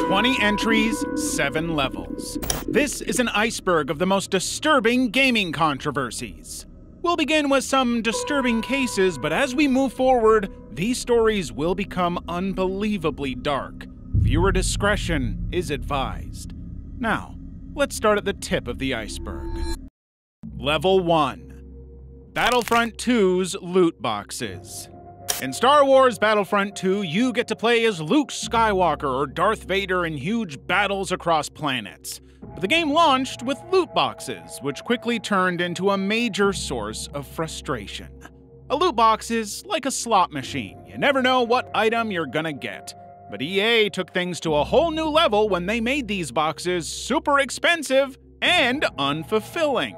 20 entries, 7 levels. This is an iceberg of the most disturbing gaming controversies. We'll begin with some disturbing cases, but as we move forward, these stories will become unbelievably dark. Viewer discretion is advised. Now, let's start at the tip of the iceberg. Level 1. Battlefront 2's loot boxes. In Star Wars Battlefront 2, you get to play as Luke Skywalker or Darth Vader in huge battles across planets. But the game launched with loot boxes, which quickly turned into a major source of frustration. A loot box is like a slot machine. You never know what item you're gonna get. But EA took things to a whole new level when they made these boxes super expensive and unfulfilling.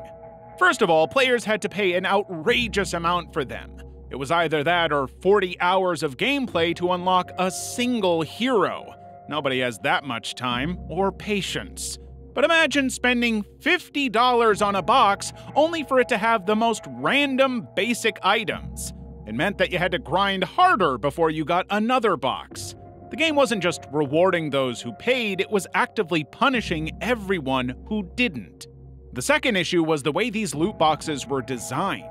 First of all, players had to pay an outrageous amount for them. It was either that or 40 hours of gameplay to unlock a single hero. Nobody has that much time or patience. But imagine spending $50 on a box only for it to have the most random basic items. It meant that you had to grind harder before you got another box. The game wasn't just rewarding those who paid, it was actively punishing everyone who didn't. The second issue was the way these loot boxes were designed.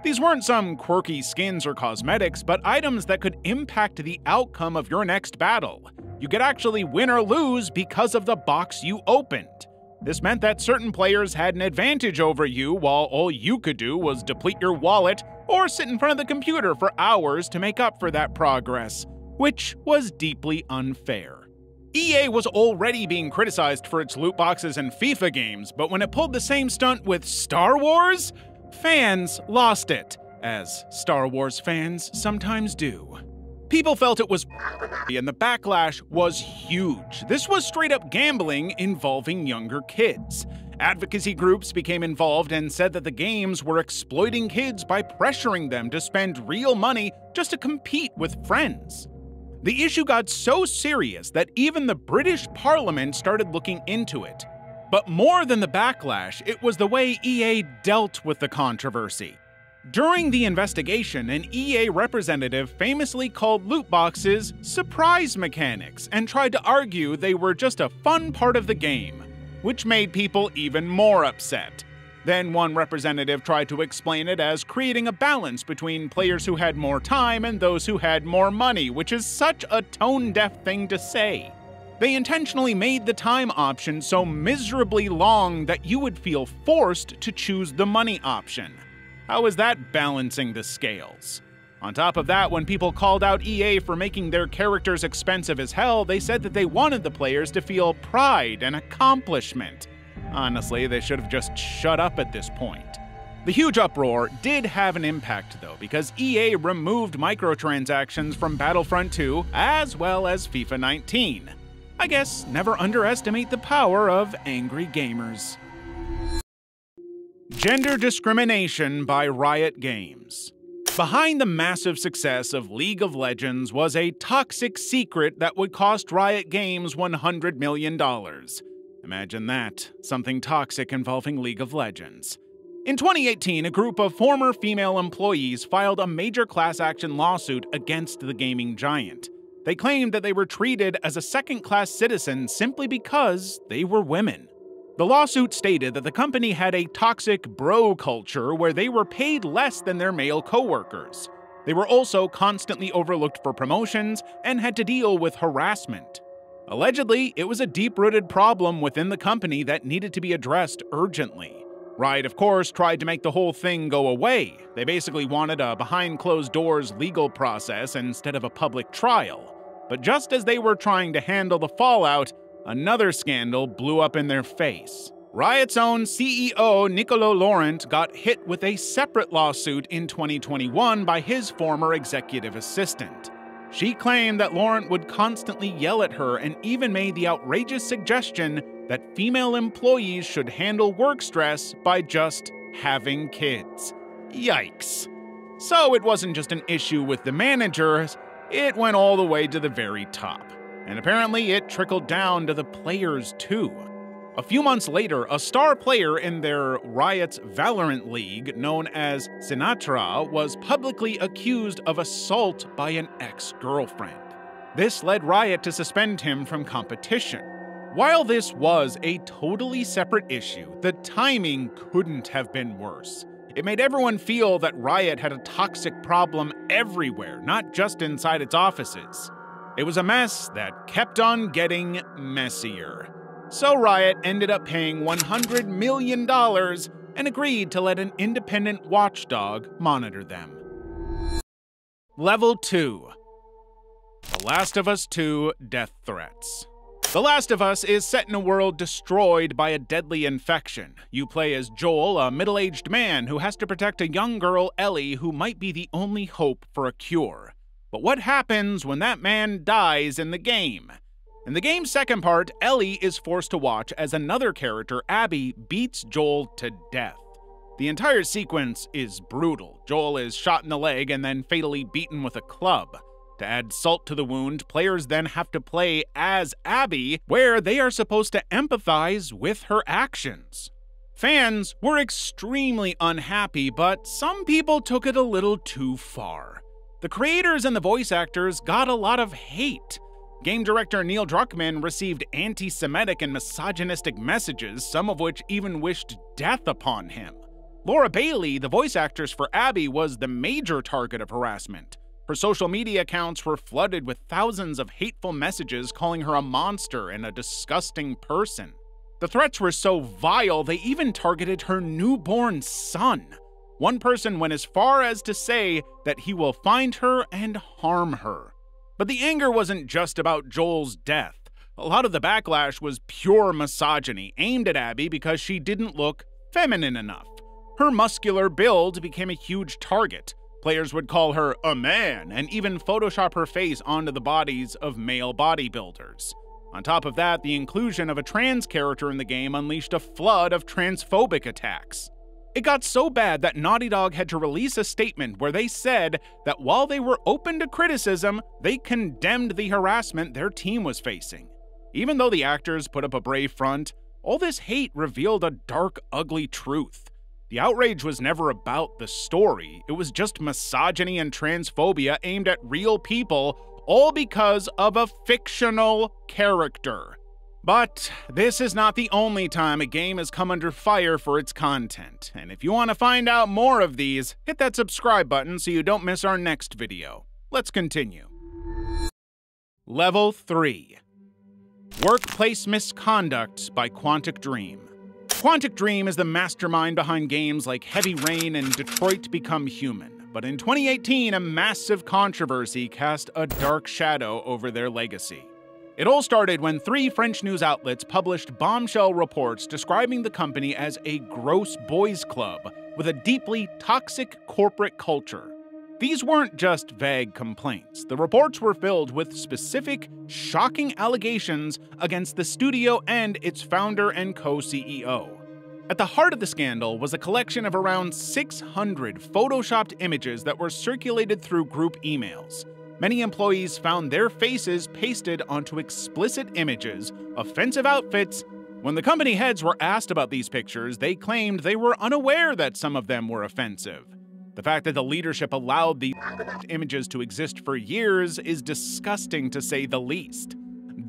These weren't some quirky skins or cosmetics, but items that could impact the outcome of your next battle. You could actually win or lose because of the box you opened. This meant that certain players had an advantage over you, while all you could do was deplete your wallet or sit in front of the computer for hours to make up for that progress, which was deeply unfair. EA was already being criticized for its loot boxes in FIFA games, but when it pulled the same stunt with Star Wars, fans lost it, as Star Wars fans sometimes do. People felt it was and the backlash was huge. This was straight up gambling involving younger kids. Advocacy groups became involved and said that the games were exploiting kids by pressuring them to spend real money just to compete with friends. The issue got so serious that even the British Parliament started looking into it. But more than the backlash, it was the way EA dealt with the controversy. During the investigation, an EA representative famously called loot boxes surprise mechanics and tried to argue they were just a fun part of the game, which made people even more upset. Then one representative tried to explain it as creating a balance between players who had more time and those who had more money, which is such a tone-deaf thing to say. They intentionally made the time option so miserably long that you would feel forced to choose the money option. How is that balancing the scales? On top of that, when people called out EA for making their characters expensive as hell, they said that they wanted the players to feel pride and accomplishment. Honestly, they should have just shut up at this point. The huge uproar did have an impact though, because EA removed microtransactions from Battlefront 2 as well as FIFA 19. I guess never underestimate the power of angry gamers. Gender discrimination by Riot Games. Behind the massive success of League of Legends was a toxic secret that would cost Riot Games $100 million. Imagine that, something toxic involving League of Legends. In 2018, a group of former female employees filed a major class action lawsuit against the gaming giant. They claimed that they were treated as a second-class citizen simply because they were women. The lawsuit stated that the company had a toxic bro culture where they were paid less than their male coworkers. They were also constantly overlooked for promotions and had to deal with harassment. Allegedly, it was a deep-rooted problem within the company that needed to be addressed urgently. Riot, of course, tried to make the whole thing go away. They basically wanted a behind-closed-doors legal process instead of a public trial. But just as they were trying to handle the fallout, another scandal blew up in their face. Riot's own CEO, Nicolo Laurent, got hit with a separate lawsuit in 2021 by his former executive assistant. She claimed that Laurent would constantly yell at her and even made the outrageous suggestion that female employees should handle work stress by just having kids. Yikes. So it wasn't just an issue with the managers, it went all the way to the very top. And apparently it trickled down to the players too. A few months later, a star player in their Riot's Valorant League, known as Sinatra, was publicly accused of assault by an ex-girlfriend. This led Riot to suspend him from competition. While this was a totally separate issue, the timing couldn't have been worse. It made everyone feel that Riot had a toxic problem everywhere, not just inside its offices. It was a mess that kept on getting messier. So Riot ended up paying $100 million and agreed to let an independent watchdog monitor them. Level 2. The Last of Us 2 Death Threats. The Last of Us is set in a world destroyed by a deadly infection. You play as Joel, a middle-aged man who has to protect a young girl, Ellie, who might be the only hope for a cure. But what happens when that man dies in the game? In the game's second part, Ellie is forced to watch as another character, Abby, beats Joel to death. The entire sequence is brutal. Joel is shot in the leg and then fatally beaten with a club. To add salt to the wound, players then have to play as Abby, where they are supposed to empathize with her actions. Fans were extremely unhappy, but some people took it a little too far. The creators and the voice actors got a lot of hate. Game director Neil Druckmann received anti-Semitic and misogynistic messages, some of which even wished death upon him. Laura Bailey, the voice actress for Abby, was the major target of harassment. Her social media accounts were flooded with thousands of hateful messages calling her a monster and a disgusting person. The threats were so vile, they even targeted her newborn son. One person went as far as to say that he will find her and harm her. But the anger wasn't just about Joel's death. A lot of the backlash was pure misogyny, aimed at Abby because she didn't look feminine enough. Her muscular build became a huge target. Players would call her a man and even Photoshop her face onto the bodies of male bodybuilders. On top of that, the inclusion of a trans character in the game unleashed a flood of transphobic attacks. It got so bad that Naughty Dog had to release a statement where they said that while they were open to criticism, they condemned the harassment their team was facing. Even though the actors put up a brave front, all this hate revealed a dark, ugly truth. The outrage was never about the story, it was just misogyny and transphobia aimed at real people, all because of a fictional character. But this is not the only time a game has come under fire for its content, and if you want to find out more of these, hit that subscribe button so you don't miss our next video. Let's continue. Level 3. Workplace Misconduct by Quantic Dream. Quantic Dream is the mastermind behind games like Heavy Rain and Detroit Become Human, but in 2018, a massive controversy cast a dark shadow over their legacy. It all started when 3 French news outlets published bombshell reports describing the company as a gross boys club with a deeply toxic corporate culture. These weren't just vague complaints. The reports were filled with specific, shocking allegations against the studio and its founder and co-CEO. At the heart of the scandal was a collection of around 600 photoshopped images that were circulated through group emails. Many employees found their faces pasted onto explicit images, offensive outfits. When the company heads were asked about these pictures, they claimed they were unaware that some of them were offensive. The fact that the leadership allowed these images to exist for years is disgusting to say the least.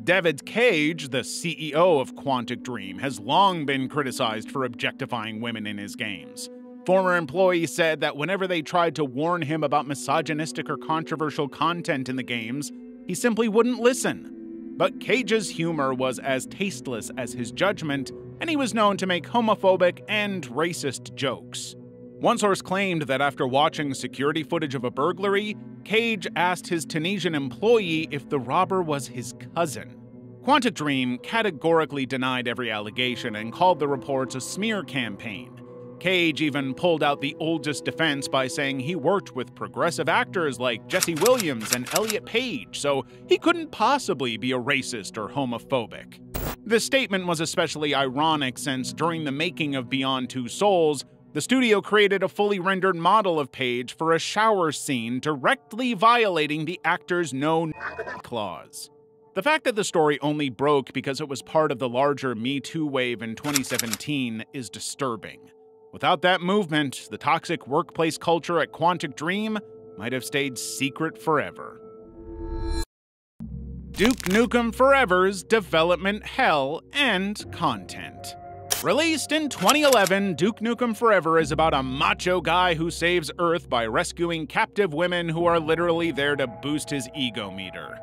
David Cage, the CEO of Quantic Dream, has long been criticized for objectifying women in his games. Former employees said that whenever they tried to warn him about misogynistic or controversial content in the games, he simply wouldn't listen. But Cage's humor was as tasteless as his judgment, and he was known to make homophobic and racist jokes. One source claimed that after watching security footage of a burglary, Cage asked his Tunisian employee if the robber was his cousin. Quantic Dream categorically denied every allegation and called the reports a smear campaign. Cage even pulled out the oldest defense by saying he worked with progressive actors like Jesse Williams and Elliot Page, so he couldn't possibly be a racist or homophobic. This statement was especially ironic since during the making of Beyond Two Souls, the studio created a fully rendered model of Page for a shower scene directly violating the actor's no clause. The fact that the story only broke because it was part of the larger Me Too wave in 2017 is disturbing. Without that movement, the toxic workplace culture at Quantic Dream might have stayed secret forever. Duke Nukem Forever's development hell and content. Released in 2011, Duke Nukem Forever is about a macho guy who saves Earth by rescuing captive women who are literally there to boost his ego meter.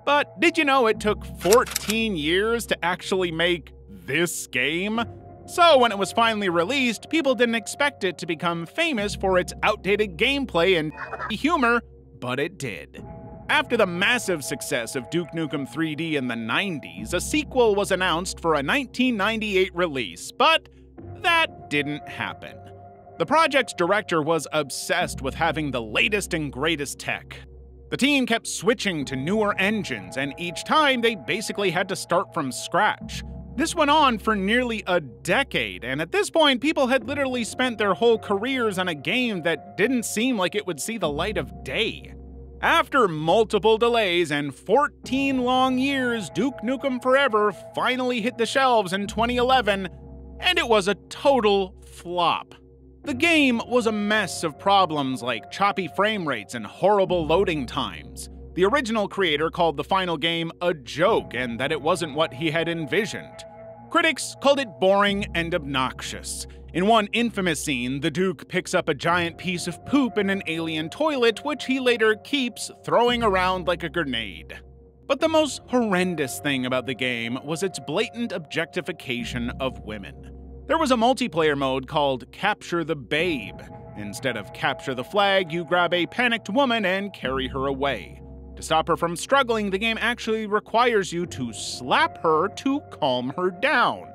But did you know it took 14 years to actually make this game? So when it was finally released, people didn't expect it to become famous for its outdated gameplay and humor, but it did. After the massive success of Duke Nukem 3D in the 90s, a sequel was announced for a 1998 release, but that didn't happen. The project's director was obsessed with having the latest and greatest tech. The team kept switching to newer engines, and each time they basically had to start from scratch. This went on for nearly a decade, and at this point, people had literally spent their whole careers on a game that didn't seem like it would see the light of day. After multiple delays and 14 long years, Duke Nukem Forever finally hit the shelves in 2011, and it was a total flop. The game was a mess of problems like choppy frame rates and horrible loading times. The original creator called the final game a joke and that it wasn't what he had envisioned. Critics called it boring and obnoxious. In one infamous scene, the Duke picks up a giant piece of poop in an alien toilet, which he later keeps throwing around like a grenade. But the most horrendous thing about the game was its blatant objectification of women. There was a multiplayer mode called Capture the Babe. Instead of capture the flag, you grab a panicked woman and carry her away. To stop her from struggling, the game actually requires you to slap her to calm her down.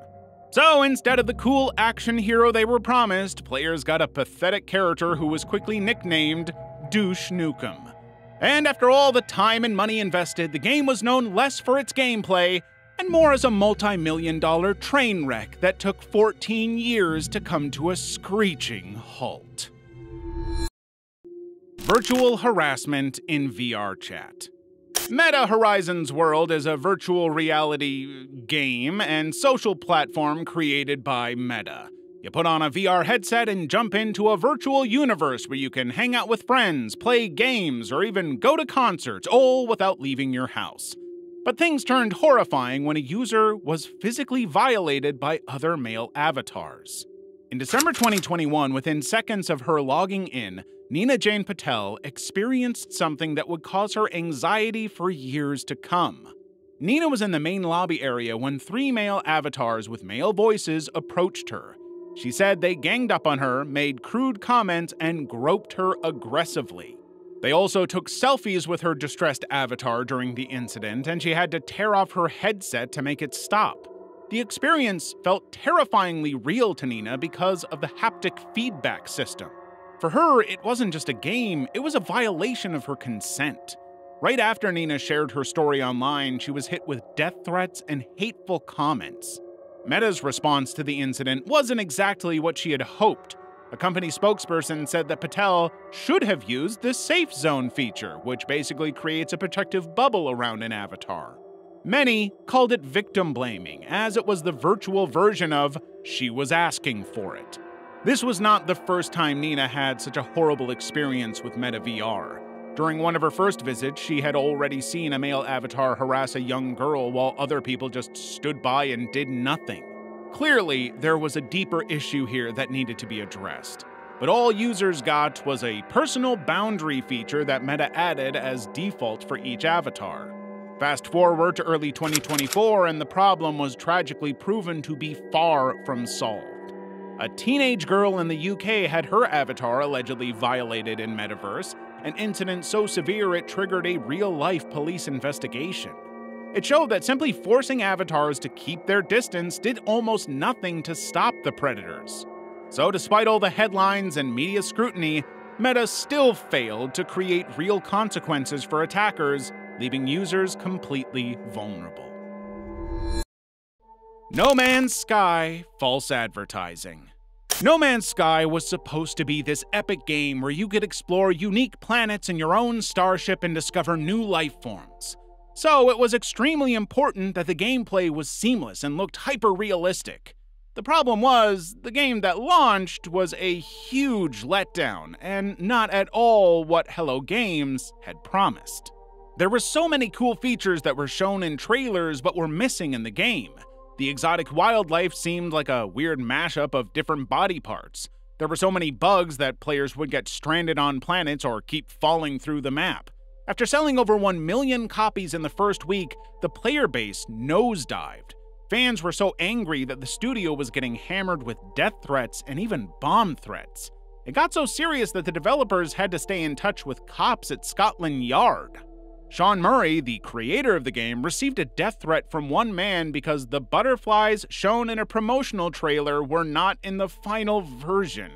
So instead of the cool action hero they were promised, players got a pathetic character who was quickly nicknamed Douche Nukem. And after all the time and money invested, the game was known less for its gameplay and more as a multi-million-dollar train wreck that took 14 years to come to a screeching halt. Virtual harassment in VR chat. Meta Horizons World is a virtual reality game and social platform created by Meta. You put on a VR headset and jump into a virtual universe where you can hang out with friends, play games, or even go to concerts, all without leaving your house. But things turned horrifying when a user was physically violated by other male avatars. In December 2021, within seconds of her logging in, Nina Jane Patel experienced something that would cause her anxiety for years to come. Nina was in the main lobby area when 3 male avatars with male voices approached her. She said they ganged up on her, made crude comments, and groped her aggressively. They also took selfies with her distressed avatar during the incident, and she had to tear off her headset to make it stop. The experience felt terrifyingly real to Nina because of the haptic feedback system. For her, it wasn't just a game, it was a violation of her consent. Right after Nina shared her story online, she was hit with death threats and hateful comments. Meta's response to the incident wasn't exactly what she had hoped. A company spokesperson said that Patel should have used the Safe Zone feature, which basically creates a protective bubble around an avatar. Many called it victim blaming, as it was the virtual version of "she was asking for it." This was not the first time Nina had such a horrible experience with Meta VR. During one of her first visits, she had already seen a male avatar harass a young girl while other people just stood by and did nothing. Clearly, there was a deeper issue here that needed to be addressed. But all users got was a personal boundary feature that Meta added as default for each avatar. Fast forward to early 2024, and the problem was tragically proven to be far from solved. A teenage girl in the UK had her avatar allegedly violated in Metaverse, an incident so severe it triggered a real-life police investigation. It showed that simply forcing avatars to keep their distance did almost nothing to stop the predators. So despite all the headlines and media scrutiny, Meta still failed to create real consequences for attackers, leaving users completely vulnerable. No Man's Sky false advertising. No Man's Sky was supposed to be this epic game where you could explore unique planets in your own starship and discover new life forms. So it was extremely important that the gameplay was seamless and looked hyper-realistic. The problem was, the game that launched was a huge letdown, and not at all what Hello Games had promised. There were so many cool features that were shown in trailers but were missing in the game. The exotic wildlife seemed like a weird mashup of different body parts. There were so many bugs that players would get stranded on planets or keep falling through the map. After selling over 1 million copies in the first week, the player base nosedived. Fans were so angry that the studio was getting hammered with death threats and even bomb threats. It got so serious that the developers had to stay in touch with cops at Scotland Yard. Sean Murray, the creator of the game, received a death threat from one man because the butterflies shown in a promotional trailer were not in the final version.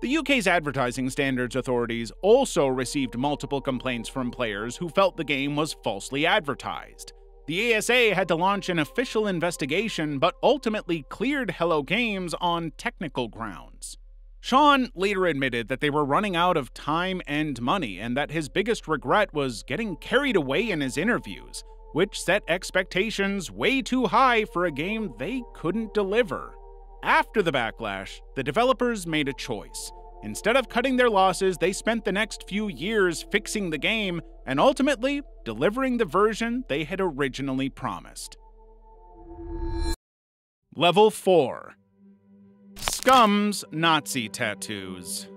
The UK's Advertising Standards Authorities also received multiple complaints from players who felt the game was falsely advertised. The ASA had to launch an official investigation but ultimately cleared Hello Games on technical grounds. Sean later admitted that they were running out of time and money and that his biggest regret was getting carried away in his interviews, which set expectations way too high for a game they couldn't deliver. After the backlash, the developers made a choice. Instead of cutting their losses, they spent the next few years fixing the game and ultimately delivering the version they had originally promised. Level 4. Scum's Nazi Tattoos.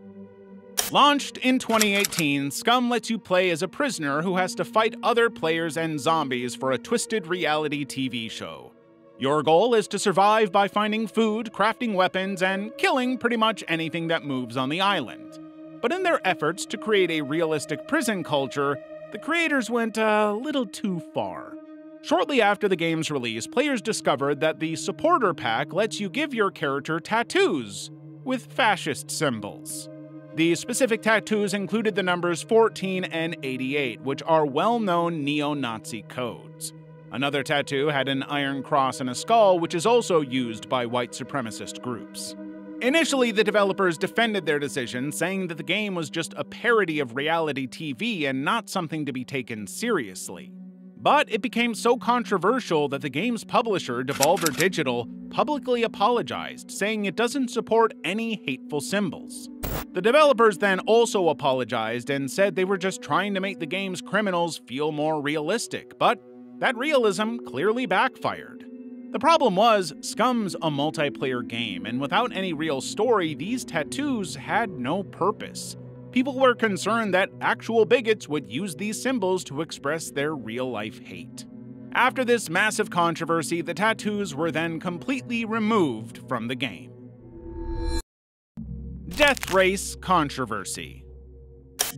Launched in 2018, Scum lets you play as a prisoner who has to fight other players and zombies for a twisted reality TV show. Your goal is to survive by finding food, crafting weapons, and killing pretty much anything that moves on the island. But in their efforts to create a realistic prison culture, the creators went a little too far. Shortly after the game's release, players discovered that the supporter pack lets you give your character tattoos with fascist symbols. The specific tattoos included the numbers 14 and 88, which are well-known neo-Nazi codes. Another tattoo had an iron cross and a skull, which is also used by white supremacist groups. Initially, the developers defended their decision, saying that the game was just a parody of reality TV and not something to be taken seriously. But it became so controversial that the game's publisher, Devolver Digital, publicly apologized, saying it doesn't support any hateful symbols. The developers then also apologized and said they were just trying to make the game's criminals feel more realistic, but that realism clearly backfired. The problem was, Scum's a multiplayer game, and without any real story, these tattoos had no purpose. People were concerned that actual bigots would use these symbols to express their real-life hate. After this massive controversy, the tattoos were then completely removed from the game. Death Race Controversy.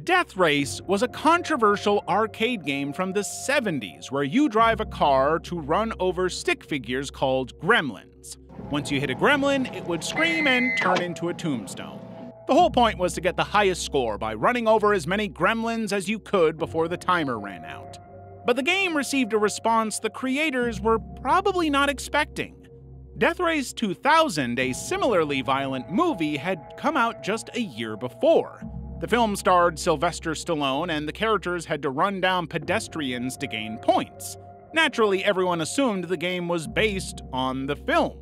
Death Race was a controversial arcade game from the 70s where you drive a car to run over stick figures called gremlins. Once you hit a gremlin, it would scream and turn into a tombstone. The whole point was to get the highest score by running over as many gremlins as you could before the timer ran out. But the game received a response the creators were probably not expecting. Death Race 2000, a similarly violent movie, had come out just a year before. The film starred Sylvester Stallone, and the characters had to run down pedestrians to gain points. Naturally, everyone assumed the game was based on the film.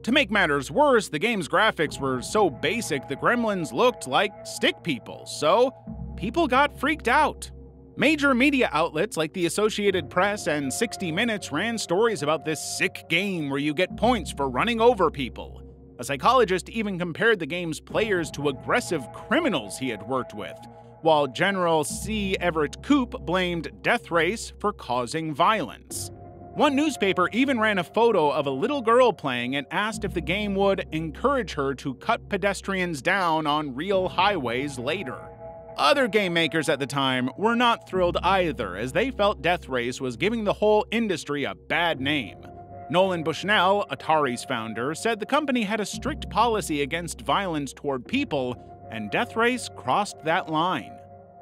To make matters worse, the game's graphics were so basic the gremlins looked like stick people, so people got freaked out. Major media outlets like the Associated Press and 60 Minutes ran stories about this sick game where you get points for running over people. A psychologist even compared the game's players to aggressive criminals he had worked with, while General C. Everett Koop blamed Death Race for causing violence. One newspaper even ran a photo of a little girl playing and asked if the game would encourage her to cut pedestrians down on real highways later. Other game makers at the time were not thrilled either, as they felt Death Race was giving the whole industry a bad name. Nolan Bushnell, Atari's founder, said the company had a strict policy against violence toward people, and Death Race crossed that line.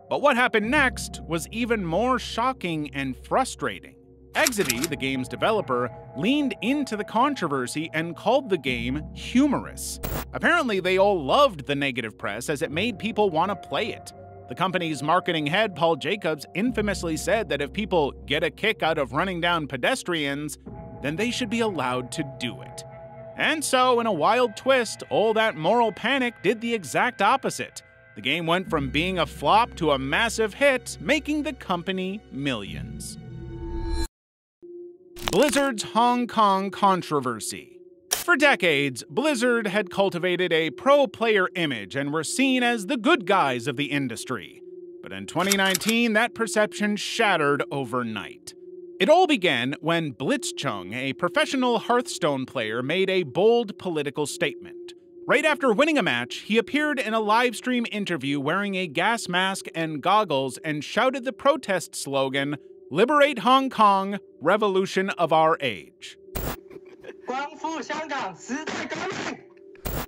But what happened next was even more shocking and frustrating. Exidy, the game's developer, leaned into the controversy and called the game humorous. Apparently, they all loved the negative press as it made people want to play it. The company's marketing head, Paul Jacobs, infamously said that if people get a kick out of running down pedestrians, then they should be allowed to do it. And so, in a wild twist, all that moral panic did the exact opposite. The The game went from being a flop to a massive hit, making the company millions. Blizzard's Hong Kong controversy. For decades, Blizzard had cultivated a pro-player image and were seen as the good guys of the industry. But in 2019, that perception shattered overnight. It all began when Blitzchung, a professional Hearthstone player, made a bold political statement. Right after winning a match, he appeared in a livestream interview wearing a gas mask and goggles and shouted the protest slogan, "Liberate Hong Kong, revolution of our age."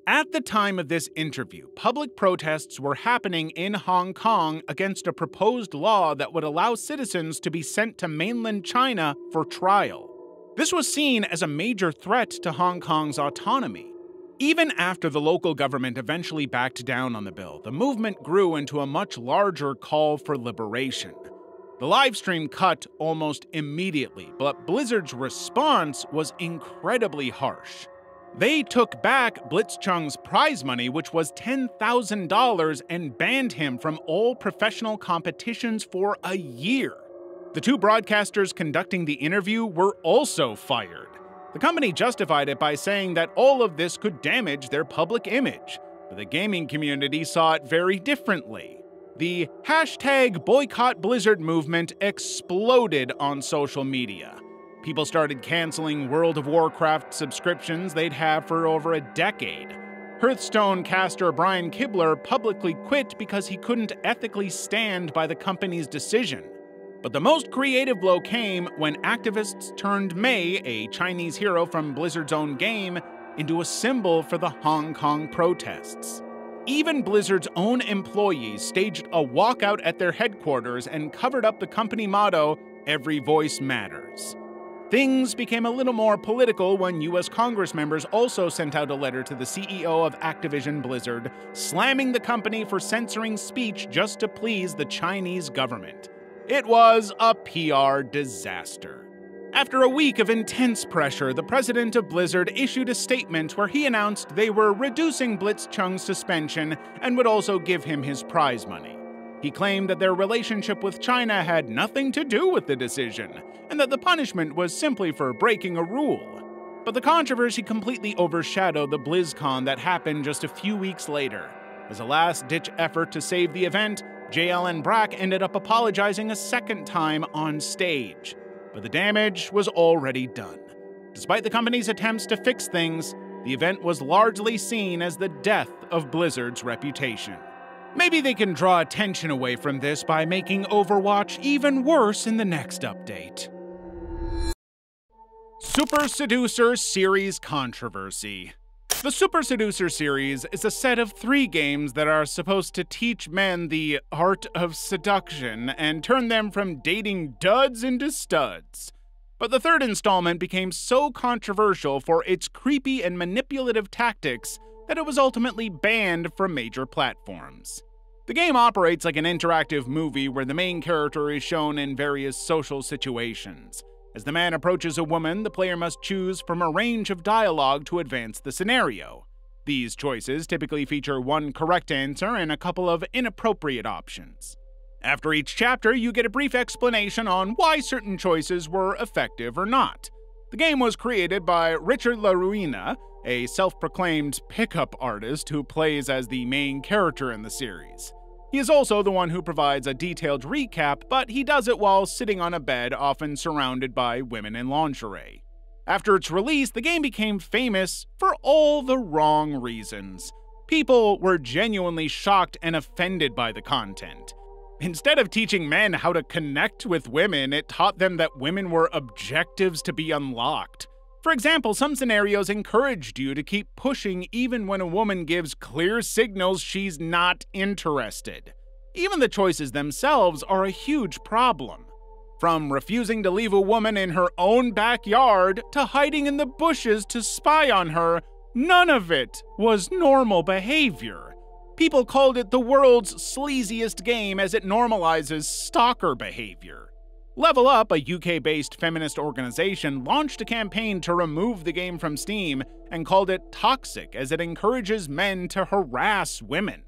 At the time of this interview, public protests were happening in Hong Kong against a proposed law that would allow citizens to be sent to mainland China for trial. This was seen as a major threat to Hong Kong's autonomy. Even after the local government eventually backed down on the bill, the movement grew into a much larger call for liberation. The livestream cut almost immediately, but Blizzard's response was incredibly harsh. They took back Blitzchung's prize money, which was $10,000, and banned him from all professional competitions for a year. The two broadcasters conducting the interview were also fired. The company justified it by saying that all of this could damage their public image, but the gaming community saw it very differently. The #BoycottBlizzard movement exploded on social media. People started canceling World of Warcraft subscriptions they'd have for over a decade. Hearthstone caster Brian Kibler publicly quit because he couldn't ethically stand by the company's decision. But the most creative blow came when activists turned Mei, a Chinese hero from Blizzard's own game, into a symbol for the Hong Kong protests. Even Blizzard's own employees staged a walkout at their headquarters and covered up the company motto, "Every voice matters." Things became a little more political when US Congress members also sent out a letter to the CEO of Activision Blizzard, slamming the company for censoring speech just to please the Chinese government. It was a PR disaster. After a week of intense pressure, the president of Blizzard issued a statement where he announced they were reducing Blitzchung's suspension and would also give him his prize money. He claimed that their relationship with China had nothing to do with the decision, and that the punishment was simply for breaking a rule. But the controversy completely overshadowed the BlizzCon that happened just a few weeks later. As a last-ditch effort to save the event, JLN Brack ended up apologizing a second time on stage. But the damage was already done. Despite the company's attempts to fix things, the event was largely seen as the death of Blizzard's reputation. Maybe they can draw attention away from this by making Overwatch even worse in the next update. Super Seducer Series Controversy. The Super Seducer series is a set of 3 games that are supposed to teach men the art of seduction and turn them from dating duds into studs. But the 3rd installment became so controversial for its creepy and manipulative tactics that it was ultimately banned from major platforms. The game operates like an interactive movie where the main character is shown in various social situations. As the man approaches a woman, the player must choose from a range of dialogue to advance the scenario. These choices typically feature one correct answer and a couple of inappropriate options. After each chapter, you get a brief explanation on why certain choices were effective or not. The game was created by Richard LaRuina, a self-proclaimed pickup artist who plays as the main character in the series. He is also the one who provides a detailed recap, but he does it while sitting on a bed, often surrounded by women in lingerie. After its release, the game became famous for all the wrong reasons. People were genuinely shocked and offended by the content. Instead of teaching men how to connect with women, it taught them that women were objectives to be unlocked. For example, some scenarios encouraged you to keep pushing even when a woman gives clear signals she's not interested. Even the choices themselves are a huge problem. From refusing to leave a woman in her own backyard to hiding in the bushes to spy on her, none of it was normal behavior. People called it the world's sleaziest game as it normalizes stalker behavior. Level Up, a UK-based feminist organization, launched a campaign to remove the game from Steam and called it toxic as it encourages men to harass women.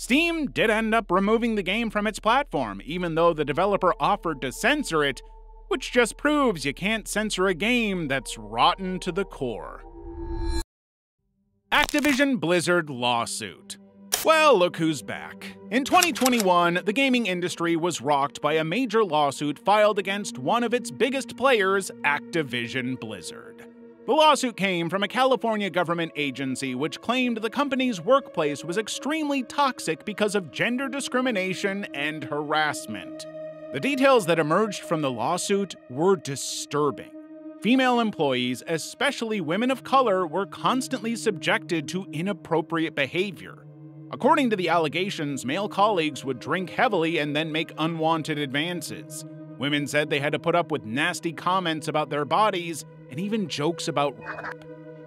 Steam did end up removing the game from its platform, even though the developer offered to censor it, which just proves you can't censor a game that's rotten to the core. Activision Blizzard lawsuit. Well, look who's back. In 2021, the gaming industry was rocked by a major lawsuit filed against one of its biggest players, Activision Blizzard. The lawsuit came from a California government agency which claimed the company's workplace was extremely toxic because of gender discrimination and harassment. The details that emerged from the lawsuit were disturbing. Female employees, especially women of color, were constantly subjected to inappropriate behavior. According to the allegations, male colleagues would drink heavily and then make unwanted advances. Women said they had to put up with nasty comments about their bodies and even jokes about rape.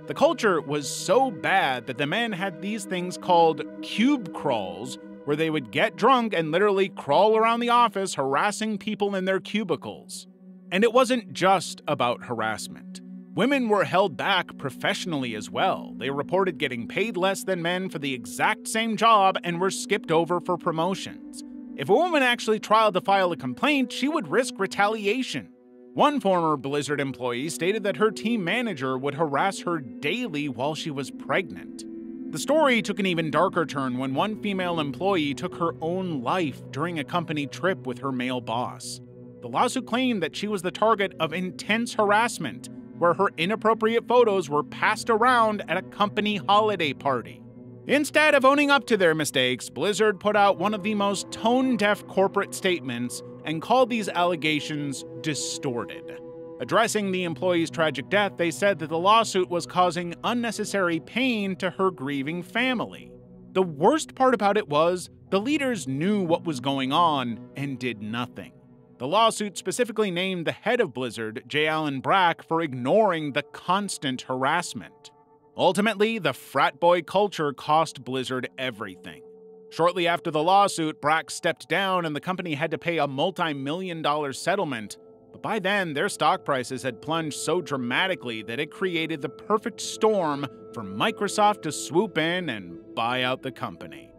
The culture was so bad that the men had these things called cube crawls, where they would get drunk and literally crawl around the office harassing people in their cubicles. And it wasn't just about harassment. Women were held back professionally as well. They reported getting paid less than men for the exact same job and were skipped over for promotions. If a woman actually tried to file a complaint, she would risk retaliation. One former Blizzard employee stated that her team manager would harass her daily while she was pregnant. The story took an even darker turn when one female employee took her own life during a company trip with her male boss. The lawsuit claimed that she was the target of intense harassment, where her inappropriate photos were passed around at a company holiday party. Instead of owning up to their mistakes, Blizzard put out one of the most tone-deaf corporate statements and called these allegations distorted. Addressing the employee's tragic death, they said that the lawsuit was causing unnecessary pain to her grieving family. The worst part about it was, the leaders knew what was going on and did nothing. The lawsuit specifically named the head of Blizzard, J. Allen Brack, for ignoring the constant harassment. Ultimately, the frat boy culture cost Blizzard everything. Shortly after the lawsuit, Brack stepped down and the company had to pay a multi-million-dollar settlement, but by then their stock prices had plunged so dramatically that it created the perfect storm for Microsoft to swoop in and buy out the company.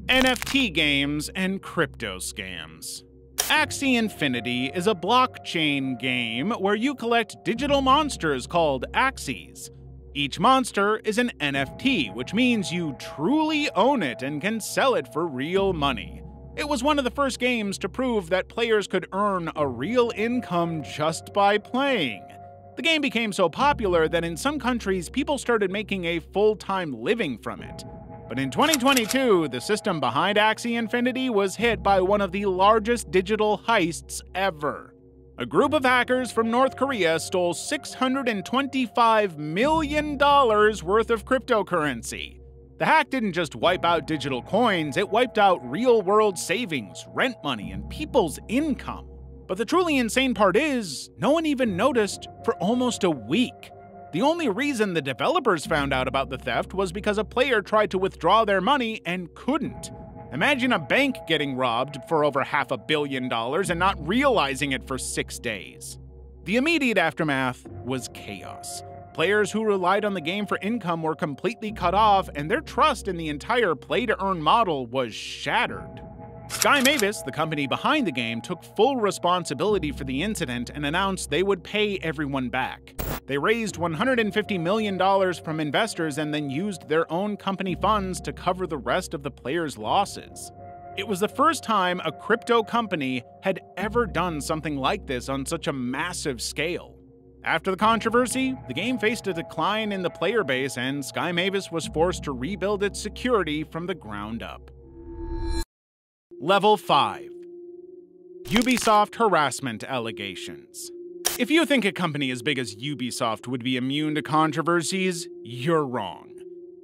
NFT games and crypto scams. Axie Infinity is a blockchain game where you collect digital monsters called Axies. Each monster is an NFT, which means you truly own it and can sell it for real money. It was one of the first games to prove that players could earn a real income just by playing. The game became so popular that in some countries people started making a full-time living from it. But in 2022, the system behind Axie Infinity was hit by one of the largest digital heists ever. A group of hackers from North Korea stole $625 million worth of cryptocurrency. The hack didn't just wipe out digital coins, it wiped out real-world savings, rent money, and people's income. But the truly insane part is, no one even noticed for almost a week. The only reason the developers found out about the theft was because a player tried to withdraw their money and couldn't. Imagine a bank getting robbed for over $500 million and not realizing it for 6 days. The immediate aftermath was chaos. Players who relied on the game for income were completely cut off, and their trust in the entire play-to-earn model was shattered. Sky Mavis, the company behind the game, took full responsibility for the incident and announced they would pay everyone back. They raised $150 million from investors and then used their own company funds to cover the rest of the players' losses. It was the first time a crypto company had ever done something like this on such a massive scale. After the controversy, the game faced a decline in the player base and Sky Mavis was forced to rebuild its security from the ground up. Level 5. Ubisoft harassment allegations. If you think a company as big as Ubisoft would be immune to controversies, you're wrong.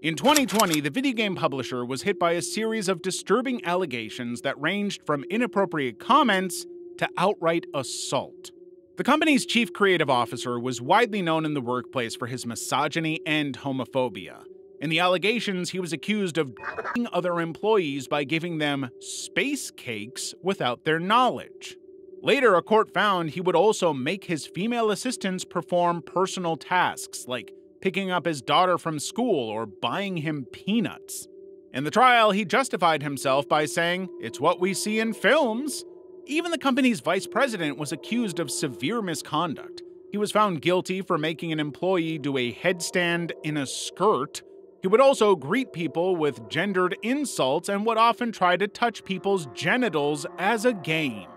In 2020, the video game publisher was hit by a series of disturbing allegations that ranged from inappropriate comments to outright assault. The company's chief creative officer was widely known in the workplace for his misogyny and homophobia. In the allegations, he was accused of d***ing other employees by giving them space cakes without their knowledge. Later, a court found he would also make his female assistants perform personal tasks, like picking up his daughter from school or buying him peanuts. In the trial, he justified himself by saying, "It's what we see in films." Even the company's vice president was accused of severe misconduct. He was found guilty for making an employee do a headstand in a skirt. He would also greet people with gendered insults and would often try to touch people's genitals as a game.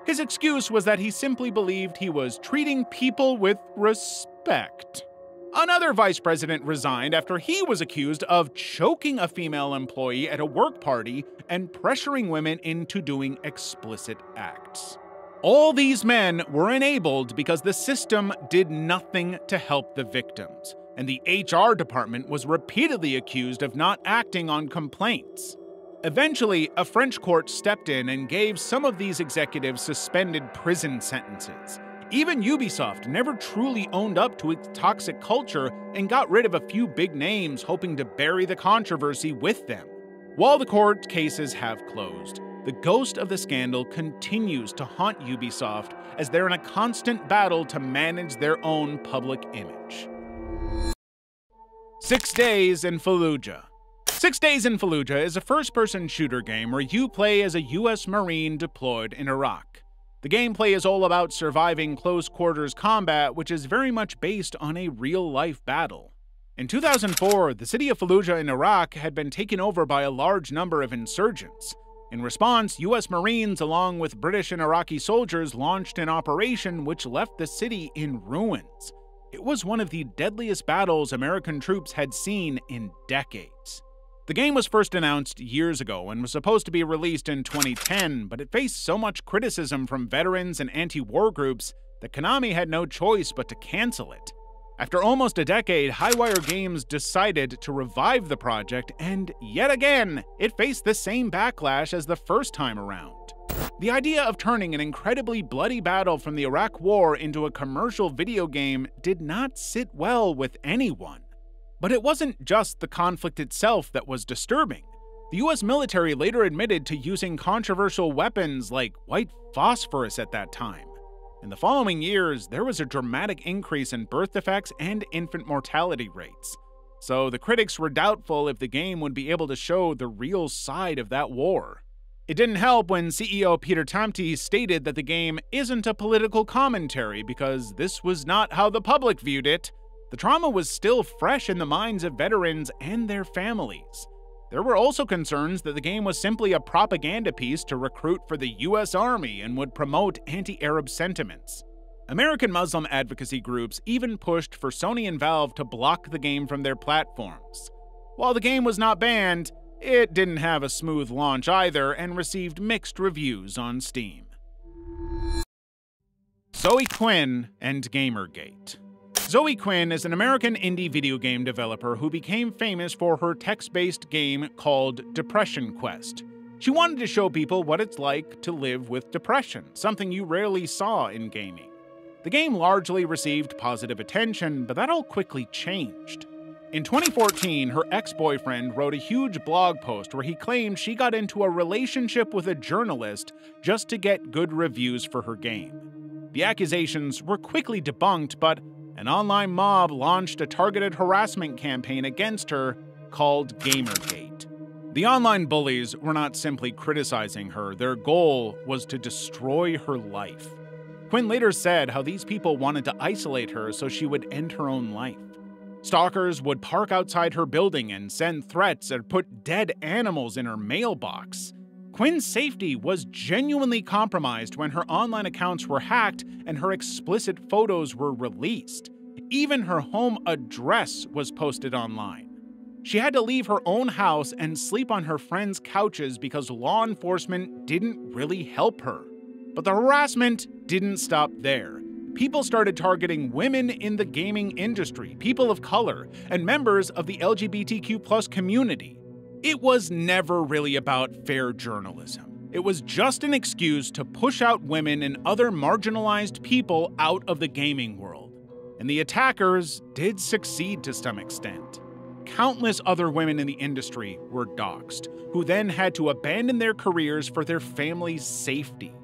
His excuse was that he simply believed he was treating people with respect. Another vice president resigned after he was accused of choking a female employee at a work party and pressuring women into doing explicit acts. All these men were enabled because the system did nothing to help the victims, and the HR department was repeatedly accused of not acting on complaints. Eventually, a French court stepped in and gave some of these executives suspended prison sentences. Even Ubisoft never truly owned up to its toxic culture and got rid of a few big names, hoping to bury the controversy with them. While the court cases have closed, the ghost of the scandal continues to haunt Ubisoft as they're in a constant battle to manage their own public image. 6 Days in Fallujah. 6 Days in Fallujah is a first-person shooter game where you play as a U.S. Marine deployed in Iraq. The gameplay is all about surviving close-quarters combat, which is very much based on a real-life battle. In 2004, the city of Fallujah in Iraq had been taken over by a large number of insurgents. In response, U.S. Marines, along with British and Iraqi soldiers, launched an operation which left the city in ruins. It was one of the deadliest battles American troops had seen in decades. The game was first announced years ago and was supposed to be released in 2010, but it faced so much criticism from veterans and anti-war groups that Konami had no choice but to cancel it. After almost a decade, Highwire Games decided to revive the project, and yet again, it faced the same backlash as the first time around. The idea of turning an incredibly bloody battle from the Iraq War into a commercial video game did not sit well with anyone. But it wasn't just the conflict itself that was disturbing. The US military later admitted to using controversial weapons like white phosphorus at that time. In the following years, there was a dramatic increase in birth defects and infant mortality rates. So the critics were doubtful if the game would be able to show the real side of that war. It didn't help when CEO Peter Tamte stated that the game isn't a political commentary because this was not how the public viewed it. The trauma was still fresh in the minds of veterans and their families. There were also concerns that the game was simply a propaganda piece to recruit for the US Army and would promote anti-Arab sentiments. American Muslim advocacy groups even pushed for Sony and Valve to block the game from their platforms. While the game was not banned, it didn't have a smooth launch either and received mixed reviews on Steam. Zoe Quinn and Gamergate. Zoe Quinn is an American indie video game developer who became famous for her text-based game called Depression Quest. She wanted to show people what it's like to live with depression, something you rarely saw in gaming. The game largely received positive attention, but that all quickly changed. In 2014, her ex-boyfriend wrote a huge blog post where he claimed she got into a relationship with a journalist just to get good reviews for her game. The accusations were quickly debunked, but an online mob launched a targeted harassment campaign against her called Gamergate. The online bullies were not simply criticizing her, their goal was to destroy her life. Quinn later said how these people wanted to isolate her so she would end her own life. Stalkers would park outside her building and send threats and put dead animals in her mailbox. Quinn's safety was genuinely compromised when her online accounts were hacked and her explicit photos were released. Even her home address was posted online. She had to leave her own house and sleep on her friends' couches because law enforcement didn't really help her. But the harassment didn't stop there. People started targeting women in the gaming industry, people of color, and members of the LGBTQ+ community. It was never really about fair journalism. It was just an excuse to push out women and other marginalized people out of the gaming world. And the attackers did succeed to some extent. Countless other women in the industry were doxxed, who then had to abandon their careers for their family's safety.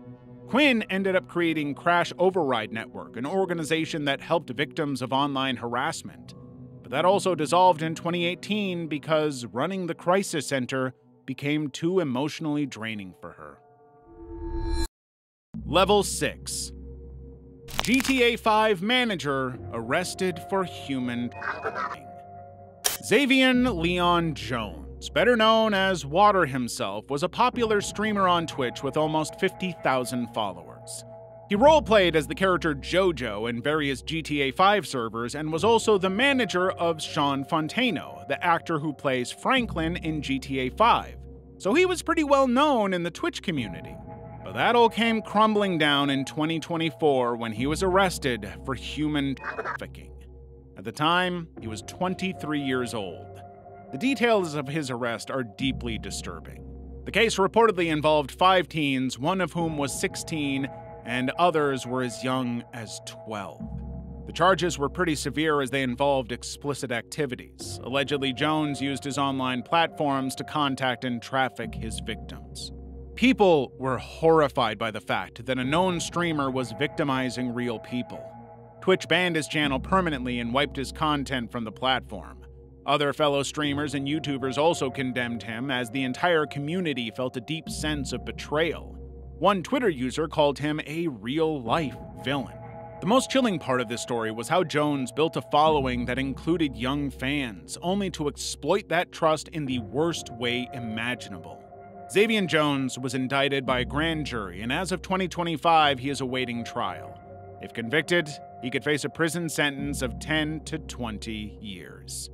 Quinn ended up creating Crash Override Network, an organization that helped victims of online harassment. but that also dissolved in 2018 because running the crisis center became too emotionally draining for her. Level 6. GTA 5 manager arrested for human trafficking. Xavier Leon Jones, better known as Water himself, was a popular streamer on Twitch with almost 50,000 followers. He roleplayed as the character JoJo in various GTA 5 servers and was also the manager of Sean Fontano, the actor who plays Franklin in GTA 5, so he was pretty well known in the Twitch community. But that all came crumbling down in 2024 when he was arrested for human trafficking. At the time, he was 23 years old. The details of his arrest are deeply disturbing. The case reportedly involved 5 teens, one of whom was 16, and others were as young as 12. The charges were pretty severe as they involved explicit activities. Allegedly, Jones used his online platforms to contact and traffic his victims. People were horrified by the fact that a known streamer was victimizing real people. Twitch banned his channel permanently and wiped his content from the platform. Other fellow streamers and YouTubers also condemned him, as the entire community felt a deep sense of betrayal. One Twitter user called him a real-life villain. The most chilling part of this story was how Jones built a following that included young fans, only to exploit that trust in the worst way imaginable. Xavier Jones was indicted by a grand jury, and as of 2025, he is awaiting trial. If convicted, he could face a prison sentence of 10 to 20 years.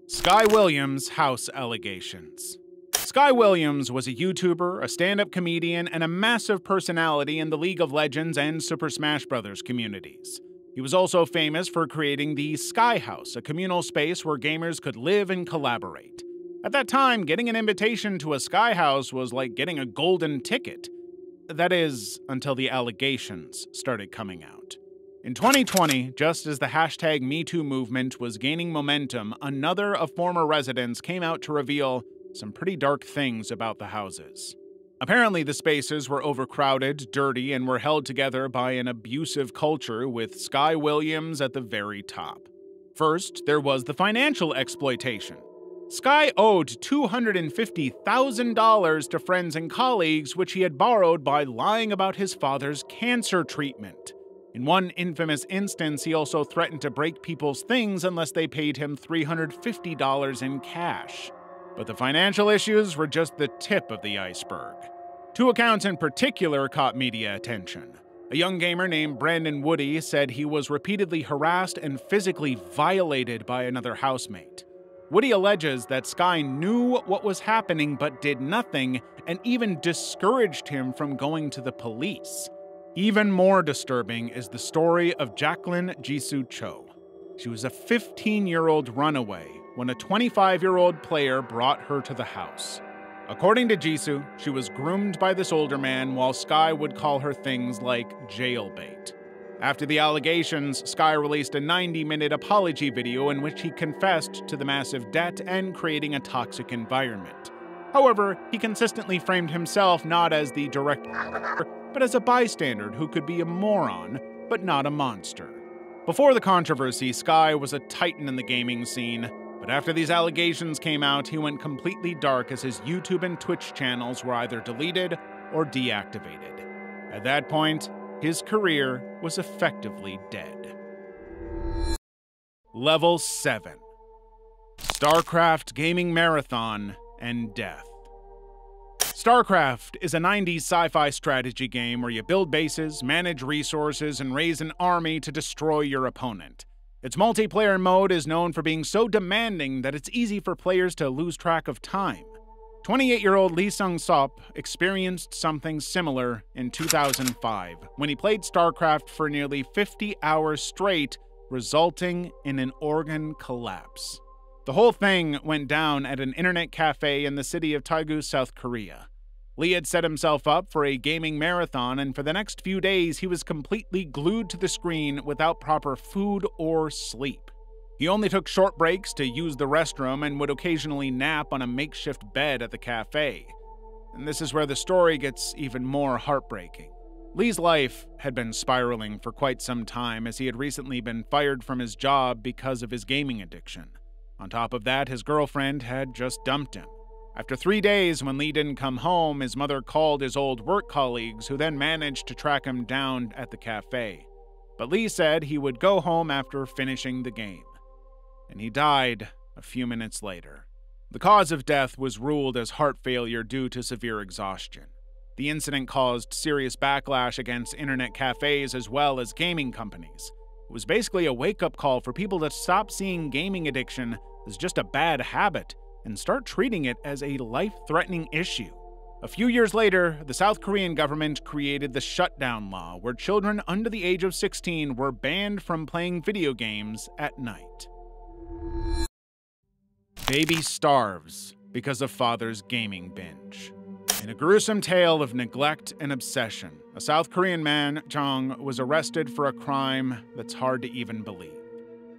Sky Williams house allegations. Sky Williams was a YouTuber, a stand-up comedian, and a massive personality in the League of Legends and Super Smash Bros. Communities. He was also famous for creating the Sky House, a communal space where gamers could live and collaborate. At that time, getting an invitation to a Sky House was like getting a golden ticket. That is, until the allegations started coming out. In 2020, just as the hashtag #MeToo movement was gaining momentum, another of former residents came out to reveal some pretty dark things about the houses. Apparently, the spaces were overcrowded, dirty, and were held together by an abusive culture, with Sky Williams at the very top. First, there was the financial exploitation. Sky owed $250,000 to friends and colleagues, which he had borrowed by lying about his father's cancer treatment. In one infamous instance, he also threatened to break people's things unless they paid him $350 in cash. But the financial issues were just the tip of the iceberg. 2 accounts in particular caught media attention. A young gamer named Brandon Woody said he was repeatedly harassed and physically violated by another housemate. Woody alleges that Sky knew what was happening but did nothing, and even discouraged him from going to the police. Even more disturbing is the story of Jacqueline Jisoo Cho. She was a 15-year-old runaway when a 25-year-old player brought her to the house. According to Jisoo, she was groomed by this older man, while Sky would call her things like jailbait. After the allegations, Sky released a 90-minute apology video in which he confessed to the massive debt and creating a toxic environment. However, he consistently framed himself not as the direct but as a bystander who could be a moron, but not a monster. Before the controversy, Sky was a titan in the gaming scene, but after these allegations came out, he went completely dark as his YouTube and Twitch channels were either deleted or deactivated. At that point, his career was effectively dead. Level 7. StarCraft Gaming Marathon and Death. StarCraft is a 90s sci-fi strategy game where you build bases, manage resources, and raise an army to destroy your opponent. Its multiplayer mode is known for being so demanding that it's easy for players to lose track of time. 28-year-old Lee Sung-sop experienced something similar in 2005 when he played StarCraft for nearly 50 hours straight, resulting in an organ collapse. The whole thing went down at an internet cafe in the city of Daegu, South Korea. Lee had set himself up for a gaming marathon, and for the next few days he was completely glued to the screen without proper food or sleep. He only took short breaks to use the restroom and would occasionally nap on a makeshift bed at the cafe. And this is where the story gets even more heartbreaking. Lee's life had been spiraling for quite some time, as he had recently been fired from his job because of his gaming addiction. On top of that, his girlfriend had just dumped him. After 3 days, when Lee didn't come home, his mother called his old work colleagues, who then managed to track him down at the cafe. But Lee said he would go home after finishing the game. And he died a few minutes later. The cause of death was ruled as heart failure due to severe exhaustion. The incident caused serious backlash against internet cafes as well as gaming companies. It was basically a wake-up call for people to stop seeing gaming addiction as just a bad habit and start treating it as a life-threatening issue. A few years later, the South Korean government created the shutdown law, where children under the age of 16 were banned from playing video games at night. Baby starves because of father's gaming binge. In a gruesome tale of neglect and obsession, a South Korean man, Jong, was arrested for a crime that's hard to even believe.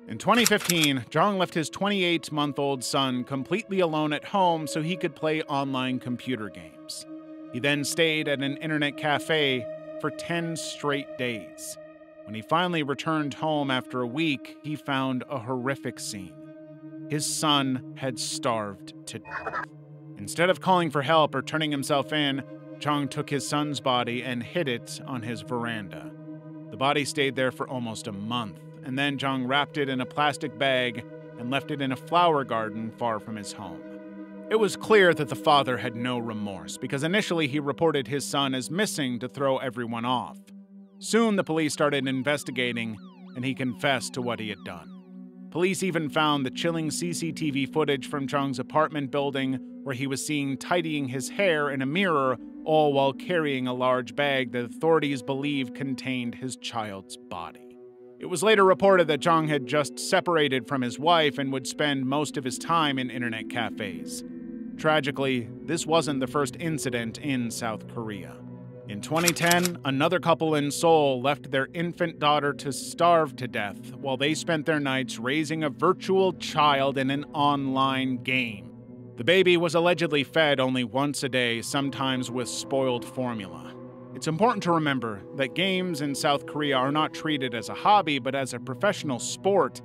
In 2015, Jong left his 28-month-old son completely alone at home so he could play online computer games. He then stayed at an internet cafe for 10 straight days. When he finally returned home after a week, he found a horrific scene. His son had starved to death. Instead of calling for help or turning himself in, Jong took his son's body and hid it on his veranda. The body stayed there for almost a month, and then Jong wrapped it in a plastic bag and left it in a flower garden far from his home. It was clear that the father had no remorse, because initially he reported his son as missing to throw everyone off. Soon the police started investigating, and he confessed to what he had done. Police even found the chilling CCTV footage from Jong's apartment building, where he was seen tidying his hair in a mirror, all while carrying a large bag that authorities believed contained his child's body. It was later reported that Jong had just separated from his wife and would spend most of his time in internet cafes. Tragically, this wasn't the first incident in South Korea. In 2010, another couple in Seoul left their infant daughter to starve to death while they spent their nights raising a virtual child in an online game. The baby was allegedly fed only once a day, sometimes with spoiled formula. It's important to remember that games in South Korea are not treated as a hobby, but as a professional sport,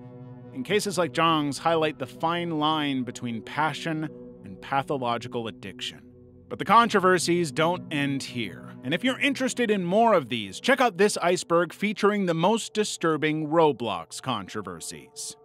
and cases like Jong's highlight the fine line between passion and pathological addiction. But the controversies don't end here. And if you're interested in more of these, check out this iceberg featuring the most disturbing Roblox controversies.